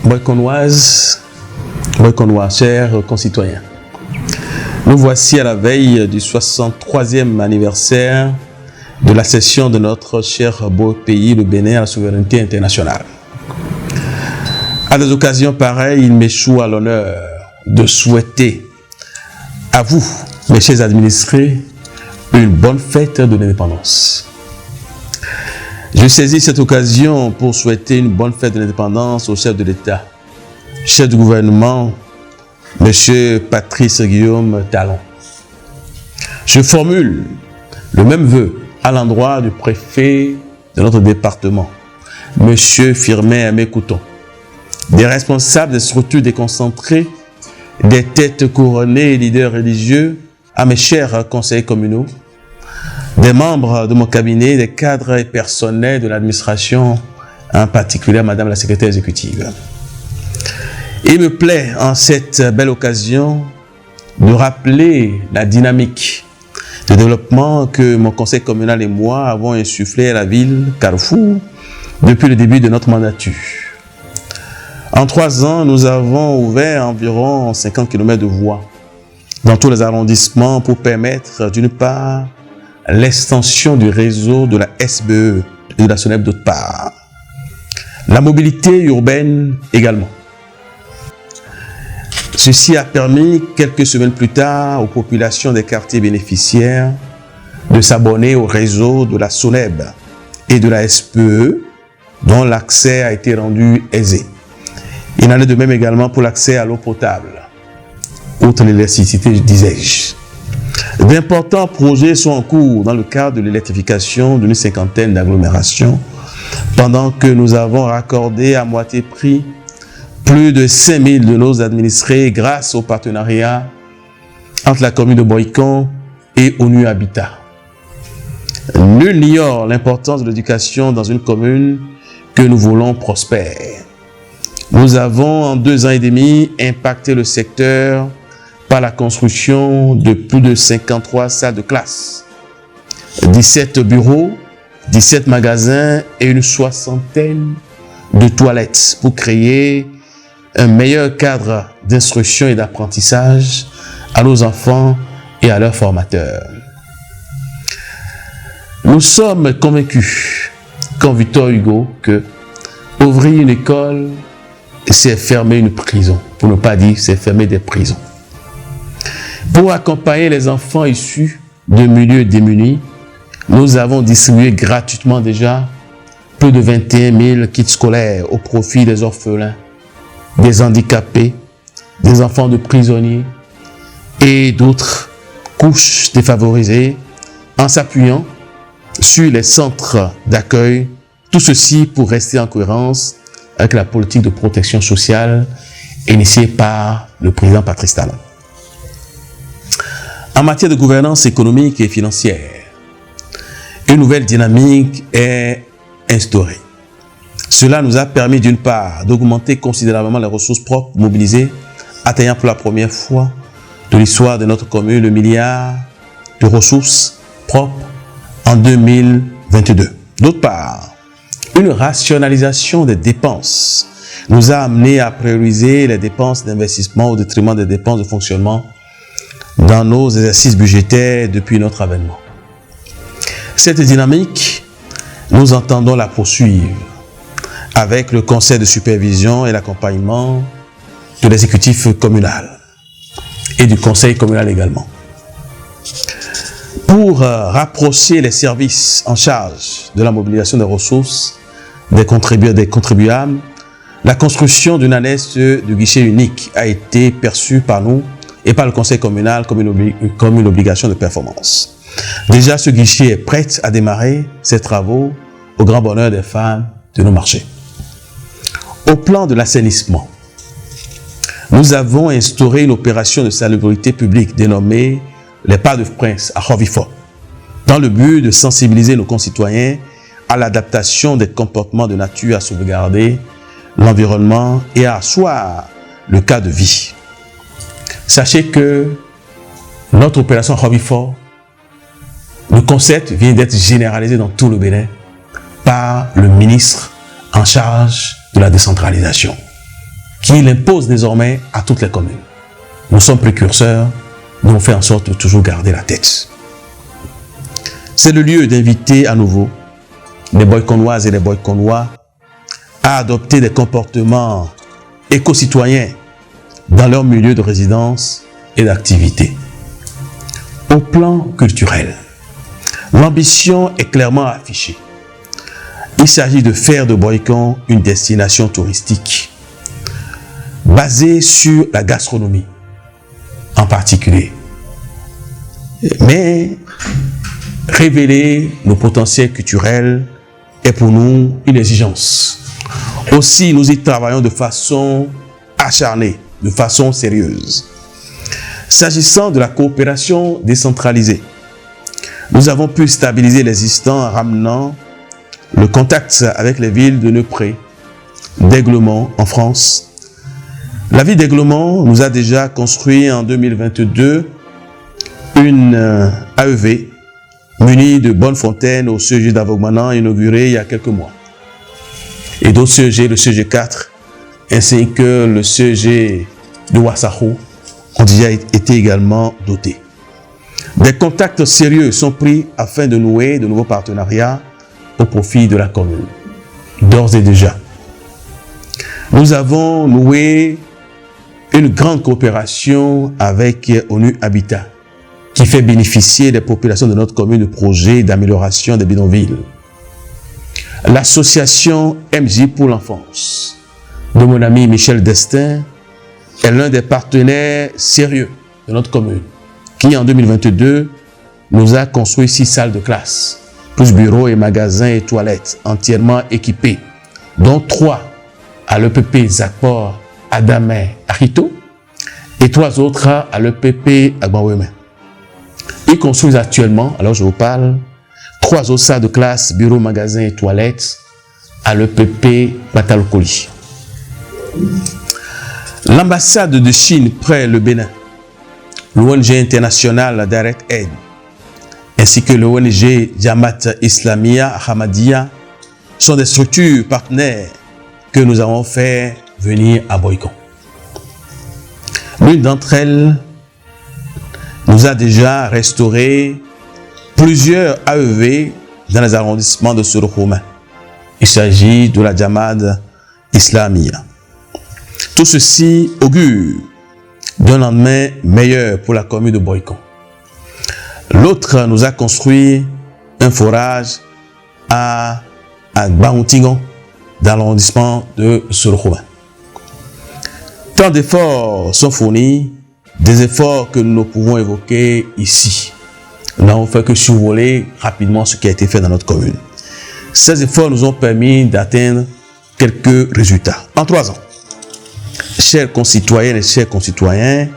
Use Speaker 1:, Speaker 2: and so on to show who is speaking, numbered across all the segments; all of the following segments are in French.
Speaker 1: Boyconoises, Boyconois, chers concitoyens, nous voici à la veille du 63e anniversaire de l'accession de notre cher beau pays, le Bénin, à la souveraineté internationale. À des occasions pareilles, il m'échoue à l'honneur de souhaiter à vous, mes chers administrés, une bonne fête de l'indépendance. Je saisis cette occasion pour souhaiter une bonne fête de l'indépendance au chef de l'État, chef du gouvernement, M. Patrice Guillaume Talon. Je formule le même vœu à l'endroit du préfet de notre département, M. Firmin Aimé-Couton, des responsables des structures déconcentrées, des têtes couronnées et leaders religieux, à mes chers conseillers communaux, des membres de mon cabinet, des cadres et personnels de l'administration, en particulier Madame la secrétaire exécutive. Il me plaît en cette belle occasion de rappeler la dynamique de développement que mon conseil communal et moi avons insufflé à la ville Carrefour depuis le début de notre mandature. En 3 ans, nous avons ouvert environ 50 km de voies dans tous les arrondissements pour permettre d'une part l'extension du réseau de la SBE et de la SONEP d'autre part. La mobilité urbaine également. Ceci a permis, quelques semaines plus tard, aux populations des quartiers bénéficiaires de s'abonner au réseau de la SONEB et de la SPE, dont l'accès a été rendu aisé. Il en est de même également pour l'accès à l'eau potable, outre l'électricité, disais-je. D'importants projets sont en cours dans le cadre de l'électrification d'une 50aine d'agglomérations, pendant que nous avons raccordé à moitié prix plus de 5000 de nos administrés grâce au partenariat entre la commune de Boycon et ONU Habitat. Nul n'ignore l'importance de l'éducation dans une commune que nous voulons prospère. Nous avons en 2 ans et demi impacté le secteur par la construction de plus de 53 salles de classe, 17 bureaux, 17 magasins et une 60aine de toilettes pour créer un meilleur cadre d'instruction et d'apprentissage à nos enfants et à leurs formateurs. Nous sommes convaincus, comme Victor Hugo, que ouvrir une école, c'est fermer une prison, pour ne pas dire c'est fermer des prisons. Pour accompagner les enfants issus de milieux démunis, nous avons distribué gratuitement déjà plus de 21 000 kits scolaires au profit des orphelins, des handicapés, des enfants de prisonniers et d'autres couches défavorisées en s'appuyant sur les centres d'accueil. Tout ceci pour rester en cohérence avec la politique de protection sociale initiée par le président Patrice Talon. En matière de gouvernance économique et financière, une nouvelle dynamique est instaurée. Cela nous a permis d'une part d'augmenter considérablement les ressources propres mobilisées, atteignant pour la première fois de l'histoire de notre commune le milliard de ressources propres en 2022. D'autre part, une rationalisation des dépenses nous a amené à prioriser les dépenses d'investissement au détriment des dépenses de fonctionnement dans nos exercices budgétaires depuis notre avènement. Cette dynamique, nous entendons la poursuivre avec le conseil de supervision et l'accompagnement de l'exécutif communal et du conseil communal également. Pour rapprocher les services en charge de la mobilisation des ressources des contribuables, la construction d'une annexe du guichet unique a été perçue par nous et par le conseil communal comme une obligation de performance. Déjà, ce guichet est prêt à démarrer ses travaux au grand bonheur des femmes de nos marchés. Au plan de l'assainissement, nous avons instauré une opération de salubrité publique dénommée les Pas de Prince à Hovifort, dans le but de sensibiliser nos concitoyens à l'adaptation des comportements de nature à sauvegarder l'environnement et à asseoir le cadre de vie. Sachez que notre opération Hovifort, le concept vient d'être généralisé dans tout le Bénin par le ministre en charge de la décentralisation. qu'il impose désormais à toutes les communes. Nous sommes précurseurs, nous on fait en sorte de toujours garder la tête. C'est le lieu d'inviter à nouveau les Boykonoises et les Boykonois à adopter des comportements éco-citoyens dans leur milieu de résidence et d'activité. Au plan culturel, l'ambition est clairement affichée. Il s'agit de faire de Boycon une destination touristique basée sur la gastronomie en particulier. Mais révéler nos potentiels culturels est pour nous une exigence. Aussi, nous y travaillons de façon acharnée, de façon sérieuse. S'agissant de la coopération décentralisée, nous avons pu stabiliser l'existant en ramenant le contact avec les villes de Neupré, d'Aiglemont en France. La ville d'Aiglemont nous a déjà construit en 2022 une AEV munie de bonnes fontaines au CEG d'Avogmanan inauguré il y a quelques mois. Et d'autres CEG, le CEG 4, ainsi que le CEG de Ouassahou, ont déjà été également dotés. Des contacts sérieux sont pris afin de nouer de nouveaux partenariats au profit de la commune. D'ores et déjà, nous avons noué une grande coopération avec ONU Habitat, qui fait bénéficier les populations de notre commune de projets d'amélioration des bidonvilles. L'association MJ pour l'enfance de mon ami Michel Destin est l'un des partenaires sérieux de notre commune, qui en 2022 nous a construit 6 salles de classe, plus bureaux et magasins et toilettes entièrement équipés, dont 3 à l'EPP Zakpor Adamé Arito et 3 autres à l'EPP Agbanweme. Ils construisent actuellement, alors je vous parle, 3 autres salles de classe, bureaux, magasins et toilettes à l'EPP Batalokoli. L'ambassade de Chine près le Bénin, l'ONG internationale Direct Aid, ainsi que l'ONG Jamaat Islamia Ahmadiyya sont des structures partenaires que nous avons fait venir à Boycon. L'une d'entre elles nous a déjà restauré plusieurs AEV dans les arrondissements de Sorokouma. Il s'agit de la Jamaat Islamia. Tout ceci augure d'un lendemain meilleur pour la commune de Boycon. L'autre nous a construit un forage à Baountingon, dans l'arrondissement de Sorokouma. Tant d'efforts sont fournis, des efforts que nous ne pouvons évoquer ici. Nous n'avons fait que survoler rapidement ce qui a été fait dans notre commune. Ces efforts nous ont permis d'atteindre quelques résultats. En 3 ans, chers concitoyennes et chers concitoyens,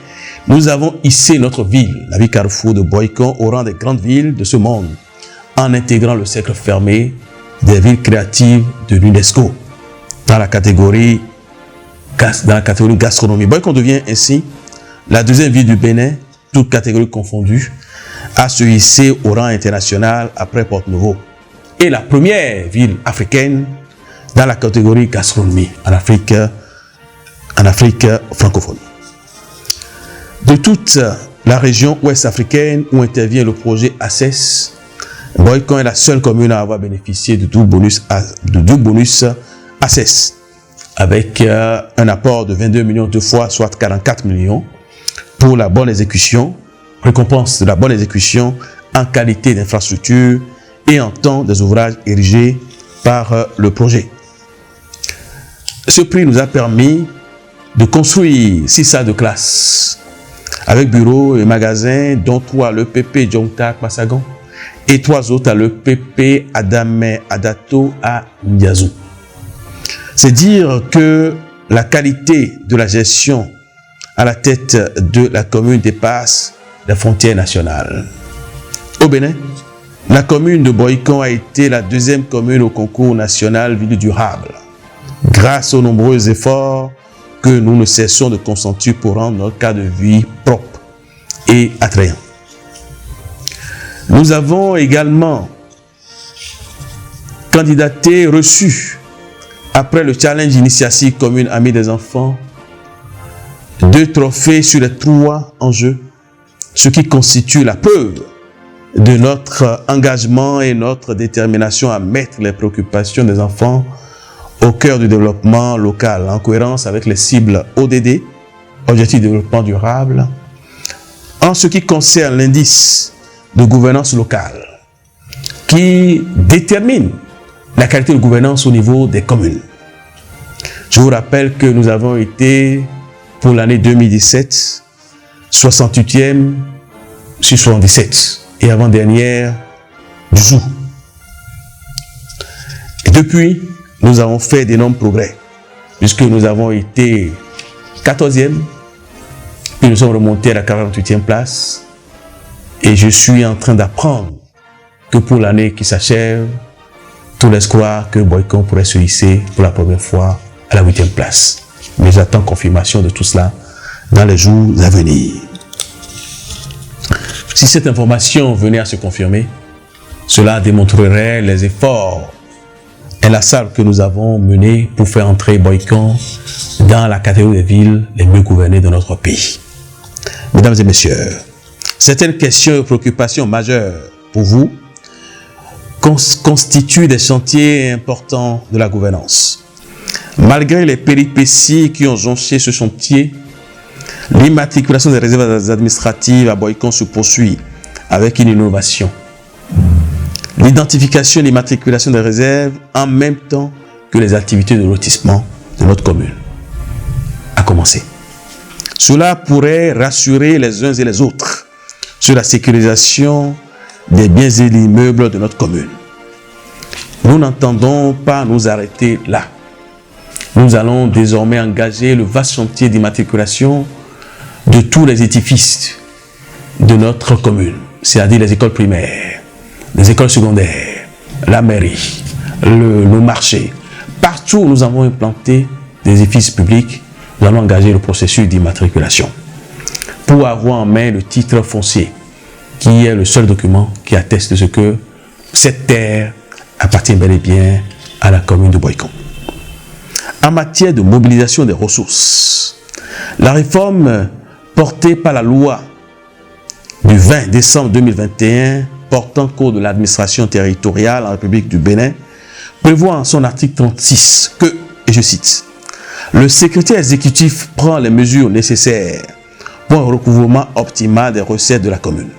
Speaker 1: nous avons hissé notre ville, la ville Carrefour de Boycon, au rang des grandes villes de ce monde, en intégrant le cercle fermé des villes créatives de l'UNESCO dans la catégorie gastronomie. Boycon devient ainsi la 2e ville du Bénin, toutes catégories confondues, à se hisser au rang international après Porto-Novo, et la première ville africaine dans la catégorie gastronomie en Afrique francophone. De toute la région ouest africaine où intervient le projet ACES, Boycon est la seule commune à avoir bénéficié de double bonus ACES, avec un apport de 22 millions 2 fois, soit 44 millions, pour la bonne exécution, récompense de la bonne exécution en qualité d'infrastructure et en temps des ouvrages érigés par le projet. Ce prix nous a permis de construire 6 salles de classe avec bureaux et magasins, dont 3 à l'EPP Djongtak Passagon et 3 autres à l'EPP Adamé Adato à Ndiazou. C'est dire que la qualité de la gestion à la tête de la commune dépasse les frontières nationales. Au Bénin, la commune de Boycon a été la 2e commune au concours national Ville durable, grâce aux nombreux efforts que nous ne cessons de consentir pour rendre notre cadre de vie propre et attrayant. Nous avons également candidaté, reçu, après le challenge initiative commune Amis des enfants, 2 trophées sur les 3 enjeux, ce qui constitue la preuve de notre engagement et notre détermination à mettre les préoccupations des enfants au cœur du développement local, en cohérence avec les cibles ODD, Objectifs de développement durable, en ce qui concerne l'indice de gouvernance locale, qui détermine la qualité de gouvernance au niveau des communes. Je vous rappelle que nous avons été, pour l'année 2017, 68e sur 77, et avant-dernière du jour. Et depuis, nous avons fait d'énormes progrès, puisque nous avons été 14e, puis nous sommes remontés à la 48e place, et je suis en train d'apprendre que pour l'année qui s'achève, tout laisse croire que Boycon pourrait se hisser pour la première fois à la 8e place. Mais j'attends confirmation de tout cela dans les jours à venir. Si cette information venait à se confirmer, cela démontrerait les efforts inlassables que nous avons menés pour faire entrer Boycon dans la catégorie des villes les mieux gouvernées de notre pays. Mesdames et messieurs, certaines questions et préoccupations majeures pour vous constituent des chantiers importants de la gouvernance. Malgré les péripéties qui ont jonché ce chantier, l'immatriculation des réserves administratives à Boycon se poursuit avec une innovation. L'identification et l'immatriculation des réserves en même temps que les activités de lotissement de notre commune a commencé. Cela pourrait rassurer les uns et les autres sur la sécurisation des biens et des immeubles de notre commune. Nous n'entendons pas nous arrêter là. Nous allons désormais engager le vaste chantier d'immatriculation de tous les édifices de notre commune, c'est-à-dire les écoles primaires, les écoles secondaires, la mairie, le marché. Partout où nous avons implanté des édifices publics, nous allons engager le processus d'immatriculation pour avoir en main le titre foncier, qui est le seul document qui atteste de ce que cette terre appartient bel et bien à la commune de Boycon. En matière de mobilisation des ressources, la réforme portée par la loi du 20 décembre 2021 portant code de l'administration territoriale en République du Bénin prévoit en son article 36 que, et je cite, « Le secrétaire exécutif prend les mesures nécessaires pour un recouvrement optimal des recettes de la commune. »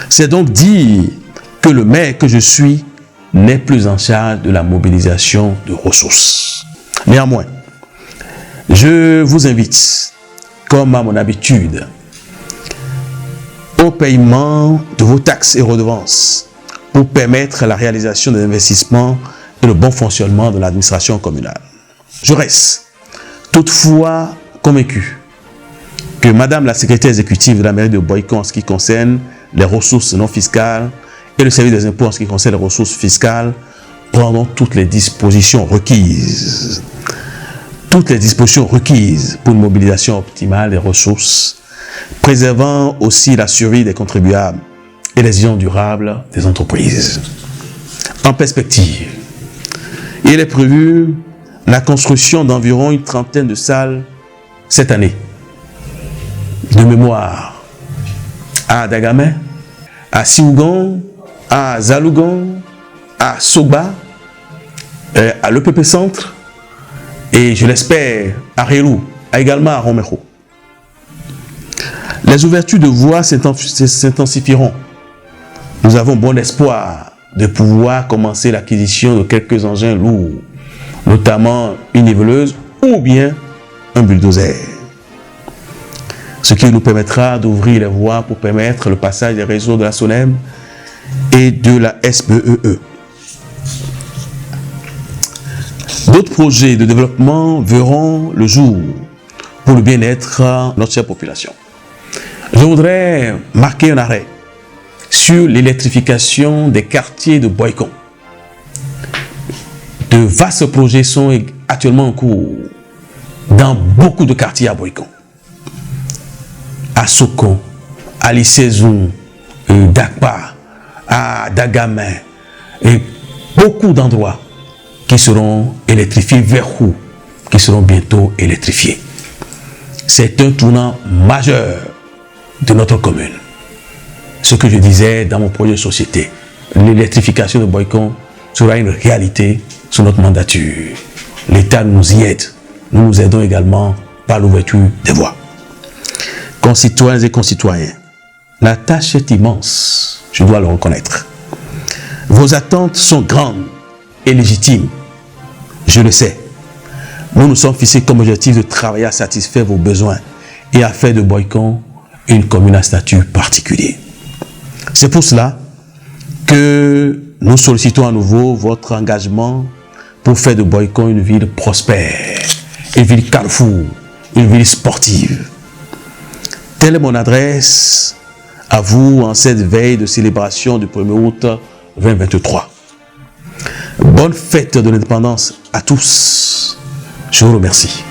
Speaker 1: C'est donc dire que le maire que je suis n'est plus en charge de la mobilisation de ressources. Néanmoins, je vous invite, comme à mon habitude, au paiement de vos taxes et redevances pour permettre la réalisation des investissements et le bon fonctionnement de l'administration communale. Je reste toutefois convaincu que Madame la secrétaire exécutive de la mairie de Boycon en ce qui concerne les ressources non fiscales et le service des impôts en ce qui concerne les ressources fiscales prendront toutes les dispositions requises. Toutes les dispositions requises pour une mobilisation optimale des ressources, préservant aussi la survie des contribuables et les visions durables des entreprises. En perspective, il est prévu la construction d'environ une trentaine de salles cette année. De mémoire, à Dagamé, à Siougon, à Zalougon, à Soba, à l'EPP Centre, et je l'espère à Rérou, également à Romero. Les ouvertures de voies s'intensifieront. Nous avons bon espoir de pouvoir commencer l'acquisition de quelques engins lourds, notamment une niveleuse ou bien un bulldozer. Ce qui nous permettra d'ouvrir les voies pour permettre le passage des réseaux de la SONEM et de la SBEE. D'autres projets de développement verront le jour pour le bien-être de notre chère population. Je voudrais marquer un arrêt sur l'électrification des quartiers de Boycon. De vastes projets sont actuellement en cours dans beaucoup de quartiers à Boycon. À Sokon, à Lissézoun, Dakpa, à Dagamé, et beaucoup d'endroits qui seront électrifiés, Verrou, qui seront bientôt électrifiés. c'est un tournant majeur de notre commune. Ce que je disais dans mon projet de société, l'électrification de Boycon sera une réalité sous notre mandature. L'État nous y aide. Nous nous aidons également par l'ouverture des voies. Concitoyens et concitoyens, la tâche est immense, je dois le reconnaître. Vos attentes sont grandes et légitimes, je le sais. Nous nous sommes fixés comme objectif de travailler à satisfaire vos besoins et à faire de Boycon une commune à statut particulier. C'est pour cela que nous sollicitons à nouveau votre engagement pour faire de Boycon une ville prospère, une ville carrefour, une ville sportive. Telle est mon adresse à vous en cette veille de célébration du 1er août 2023. Bonne fête de l'indépendance à tous. Je vous remercie.